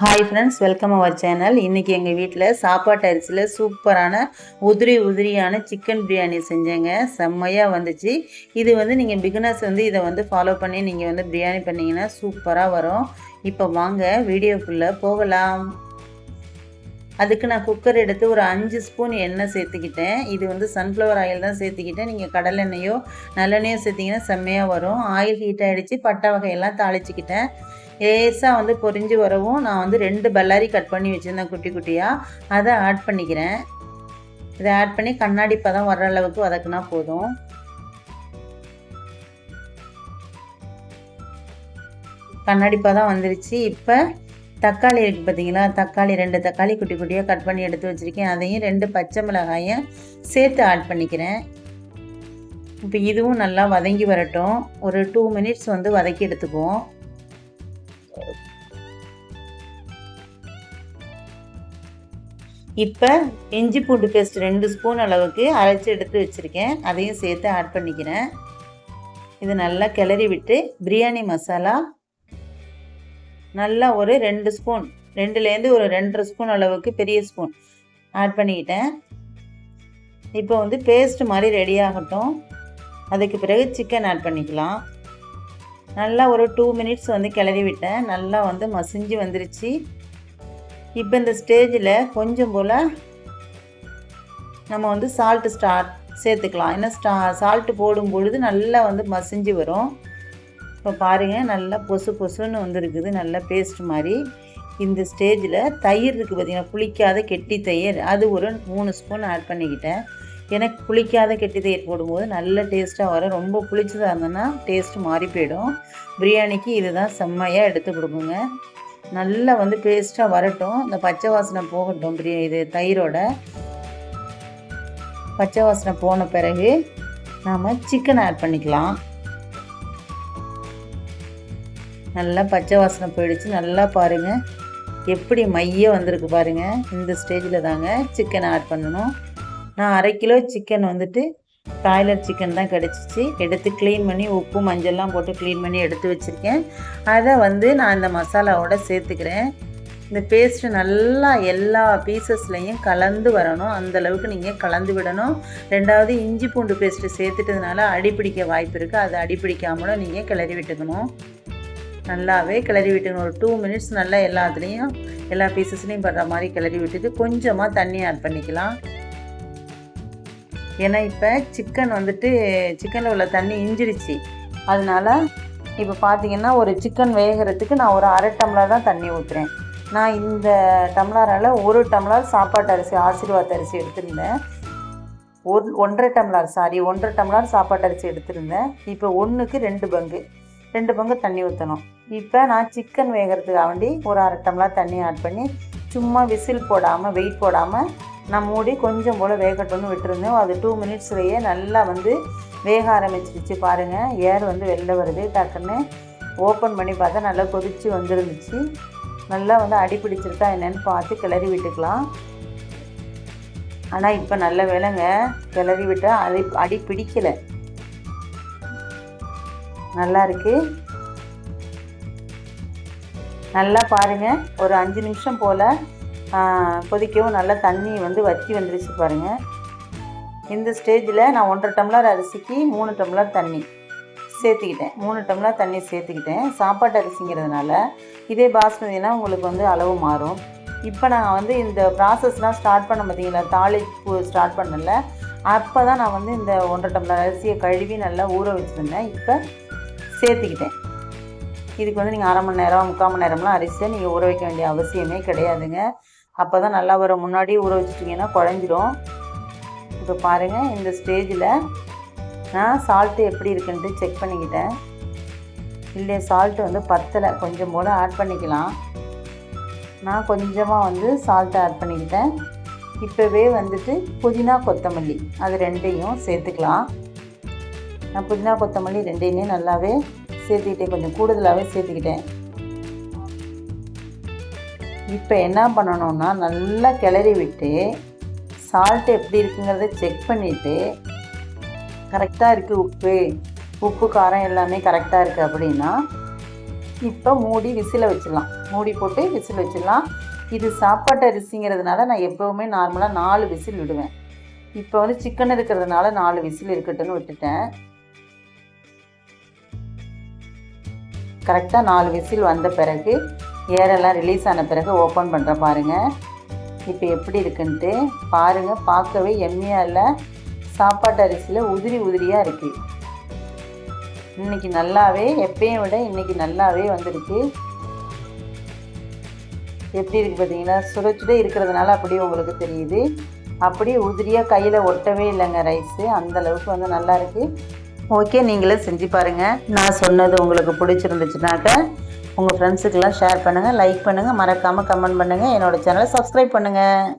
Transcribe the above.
Hi friends, welcome our channel. இன்றைக்கி எங்கள் வீட்டில் சாப்பாட்டு அரிசியில் சூப்பரான உதிரியான சிக்கன் பிரியாணி செஞ்சேங்க. செம்மையாக வந்துச்சு. இது நீங்கள் பிகினர்ஸ் இதை ஃபாலோ பண்ணி நீங்கள் பிரியாணி பண்ணிங்கன்னா சூப்பராக வரும். இப்போ வாங்க வீடியோக்குள்ளே போகலாம். அதுக்கு நான் குக்கர் எடுத்து ஒரு 5 ஸ்பூன் எண்ணெய் சேர்த்துக்கிட்டேன். இது சன்ஃப்ளவர் ஆயில் தான் சேர்த்துக்கிட்டேன். நீங்கள் கடலெண்ணெயோ நல்லெண்ணெயோ சேர்த்திங்கன்னா செம்மையாக வரும். ஆயில் ஹீட் ஆகிடுச்சு. பட்டை வகையெல்லாம் தாளிச்சிக்கிட்டேன். லேசாக பொரிஞ்சு வரவும் நான் 2 பல்லாரி கட் பண்ணி வச்சுருந்தேன் குட்டி குட்டியாக. அதை ஆட் பண்ணிக்கிறேன். இதை ஆட் பண்ணி கண்ணாடி பதம் வர்ற அளவுக்கு வதக்குனா போதும். கண்ணாடி பதம் வந்துருச்சு. இப்போ தக்காளி இருக்குது பார்த்தீங்களா, தக்காளி 2 தக்காளி குட்டி குட்டியாக கட் பண்ணி எடுத்து வச்சுருக்கேன். அதையும் 2 பச்சை மிளகாயும் சேர்த்து ஆட் பண்ணிக்கிறேன். இப்போ இதுவும் நல்லா வதங்கி வரட்டும். ஒரு 2 மினிட்ஸ் வதக்கி எடுத்துக்குவோம். இப்போ இஞ்சி பூண்டு பேஸ்ட் 2 ஸ்பூன் அளவுக்கு அரைச்சி எடுத்து வச்சுருக்கேன். அதையும் சேர்த்து ஆட் பண்ணிக்கிறேன். இது நல்லா கிளறி விட்டு பிரியாணி மசாலா நல்லா ஒரு 2 ஸ்பூன், 2லேருந்து ஒரு 2.5 ஸ்பூன் அளவுக்கு பெரிய ஸ்பூன் ஆட் பண்ணிக்கிட்டேன். இப்போ பேஸ்ட் மாதிரி ரெடி ஆகட்டும். அதுக்கு பிறகு சிக்கன் ஆட் பண்ணிக்கலாம். நல்லா ஒரு 2 மினிட்ஸ் கிளறி விட்டேன். நல்லா மசிஞ்சு வந்துருச்சு. இப்போ இந்த ஸ்டேஜில் கொஞ்சம் போல் நம்ம சால்ட்டு சேர்த்துக்கலாம். ஏன்னா சால்ட்டு போடும் பொழுது நல்லா மசிஞ்சு வரும். இப்போ பாருங்கள், நல்லா பொசுன்னு வந்துருக்குது, நல்லா பேஸ்ட் மாதிரி. இந்த ஸ்டேஜில் தயிர் இருக்குது பார்த்திங்கன்னா, புளிக்காத கெட்டி தயிர், அது ஒரு 3 ஸ்பூன் ஆட் பண்ணிக்கிட்டேன். எனக்கு புளிக்காத கெட்டி தயிர் போடும்போது நல்ல டேஸ்ட்டாக வரும். ரொம்ப புளிச்சதாக இருந்ததுன்னா டேஸ்ட்டு மாறி போயிடும். பிரியாணிக்கு இதுதான் செம்மையாக எடுத்து கொடுக்குங்க. நல்லா பேஸ்ட்டாக வரட்டும். இந்த பச்சை வாசனை போகட்டும். இது தயிரோட பச்சை வாசனை போன பிறகு நாம் சிக்கன் ஆட் பண்ணிக்கலாம். நல்லா பச்சை வாசனை போயிடுச்சு. நல்லா பாருங்கள் எப்படி மைய வந்திருக்கு பாருங்கள். இந்த ஸ்டேஜில் தாங்க சிக்கன் ஆட் பண்ணணும். நான் 1/2 கிலோ சிக்கன் பிராய்லர் சிக்கன் தான் கிடச்சிச்சு. எடுத்து க்ளீன் பண்ணி உப்பு மஞ்சள்லாம் போட்டு க்ளீன் பண்ணி எடுத்து வச்சுருக்கேன். அதை நான் இந்த மசாலாவோட சேர்த்துக்கிறேன். இந்த பேஸ்ட்டு நல்லா எல்லா பீசஸ்லையும் கலந்து வரணும். அந்தளவுக்கு நீங்கள் கலந்து விடணும். 2வது இஞ்சி பூண்டு பேஸ்ட்டு சேர்த்துட்டதுனால அடிப்பிடிக்க வாய்ப்பு இருக்குது. அது அடிப்பிடிக்காமலும் நீங்கள் கிளறி விட்டுக்கணும். நல்லாவே கிளறி விட்டுக்கணும். ஒரு 2 மினிட்ஸ் நல்லா எல்லாத்துலேயும் எல்லா பீசஸ்லேயும் படுற மாதிரி கிளறி விட்டுட்டு கொஞ்சமாக தண்ணி ஆட் பண்ணிக்கலாம். ஏன்னா இப்போ சிக்கன் சிக்கனில் உள்ள தண்ணி இஞ்சிருச்சு. அதனால் இப்போ பார்த்திங்கன்னா ஒரு சிக்கன் வேகிறதுக்கு நான் ஒரு 1/2 டம்ளர் தான் தண்ணி ஊற்றுறேன். நான் இந்த டம்ளரால் 1 டம்ளர் சாப்பாட்டு அரிசி ஆசீர்வாத் அரிசி எடுத்திருந்தேன். 1.5 டம்ளர் சாப்பாட்டு அரிசி எடுத்திருந்தேன். இப்போ 1க்கு 2 பங்கு தண்ணி ஊற்றணும். இப்போ நான் சிக்கன் வேகிறதுக்காக வேண்டி ஒரு 1/2 டம்ளர் தண்ணி ஆட் பண்ணி சும்மா விசில் போடாமல் வெயிட் போடாமல் நான் மூடி கொஞ்சம் போல் வேகட்டும்னு விட்டுருந்தேன். அது 2 மினிட்ஸ்லேயே நல்லா வேக ஆரம்பிச்சிருச்சு. பாருங்கள், ஏர் வெளில வருது. டக்குன்னு ஓப்பன் பண்ணி பார்த்தா நல்லா கொதித்து வந்துருந்துச்சு. நல்லா அடி பிடிச்சிருக்கா என்னென்னு பார்த்து கிளறி விட்டுக்கலாம். ஆனால் இப்போ நல்ல வேலைங்க, கிளறி விட்டால் அடி பிடிக்கலை. நல்லா இருக்குது. நல்லா பாருங்கள், ஒரு 5 நிமிஷம் போல் கொதிக்கவும் நல்லா தண்ணி வற்றி வந்துருச்சு பாருங்கள். இந்த ஸ்டேஜில் நான் 1.5 டம்ளர் அரிசிக்கு 3 டம்ளர் தண்ணி சேர்த்துக்கிட்டேன். 3 டம்ளர் தண்ணி சேர்த்துக்கிட்டேன். சாப்பாட்டு அரிசிங்கிறதுனால இதே பாஸ்மதினா உங்களுக்கு அளவு மாறும். இப்போ நான் இந்த ப்ராசஸ்லாம் ஸ்டார்ட் பண்ண பார்த்தீங்களா, தாளிப்பு ஸ்டார்ட் பண்ணல. அப்போ தான் நான் இந்த 1.5 டம்ளர் அரிசியை கழுவி நல்லா ஊற வச்சுருந்தேன். இப்போ சேர்த்துக்கிட்டேன். இதுக்கு நீங்கள் 1/2 மணி நேரம் 3/4 மணி நேரம்லாம் அரிசியை நீங்கள் ஊற வைக்க வேண்டிய அவசியமே கிடையாதுங்க. அப்போ தான் நல்லா வரும். முன்னாடி ஊற வச்சுட்டிங்கன்னா குழஞ்சிரும். இப்போ பாருங்கள், இந்த ஸ்டேஜில் நான் சால்ட்டு எப்படி இருக்குன்ட்டு செக் பண்ணிக்கிட்டேன். இல்லை சால்ட்டு பத்தலை, கொஞ்சம் போல் ஆட் பண்ணிக்கலாம். நான் கொஞ்சமாக சால்ட்டு ஆட் பண்ணிக்கிட்டேன். இப்போவே புதினா கொத்தமல்லி அது 2யும் சேர்த்துக்கலாம். நான் புதினா கொத்தமல்லி 2யுமே நல்லாவே சேர்த்துக்கிட்டேன். கொஞ்சம் கூடுதலாகவே சேர்த்துக்கிட்டேன். இப்போ என்ன பண்ணணும்னா நல்லா கிளறி விட்டு சால்ட்டு எப்படி இருக்குங்கிறத செக் பண்ணிவிட்டு கரெக்டாக இருக்குது உப்பு காரம் எல்லாமே கரெக்டாக இருக்குது அப்படின்னா இப்போ மூடி விசில வச்சிடலாம். மூடி போட்டு விசில் வச்சிடலாம். இது சாப்பாட்டு அரிசிங்கிறதுனால நான் எப்போவுமே நார்மலாக 4 விசில் விடுவேன். இப்போ வந்து சிக்கன் இருக்கிறதுனால 4 விசில் இருக்கட்டும்னு விட்டுட்டேன். கரெக்டாக 4 விசில் வந்த பிறகு ஏரெல்லாம் ரிலீஸ் ஆன பிறகு ஓப்பன் பண்ணுறேன் பாருங்கள். இப்போ எப்படி இருக்குன்ட்டு பாருங்கள். பார்க்கவே எம்மியாக இல்லை, சாப்பாட்டு அரிசியில் உதிரி உதிரியாக இருக்குது. இன்றைக்கி நல்லாவே எப்பயும் விட இன்றைக்கி நல்லாவே வந்திருக்கு. எப்படி இருக்குது பார்த்தீங்கன்னா, சுட இருக்கிறதுனால அப்படியே உங்களுக்கு தெரியுது. அப்படியே உதிரியாக கையில் ஒட்டவே இல்லைங்க ரைஸு. அந்தளவுக்கு வந்து நல்லா இருக்குது. ஓகே, நீங்களே செஞ்சு பாருங்கள். நான் சொன்னது உங்களுக்கு பிடிச்சிருந்துச்சுனாக்க உங்கள் ஃப்ரெண்ட்ஸுக்கெல்லாம் ஷேர் பண்ணுங்கள், லைக் பண்ணுங்கள், மறக்காமல் கமெண்ட் பண்ணுங்கள், என்னோடய சேனலை சப்ஸ்கிரைப் பண்ணுங்கள்.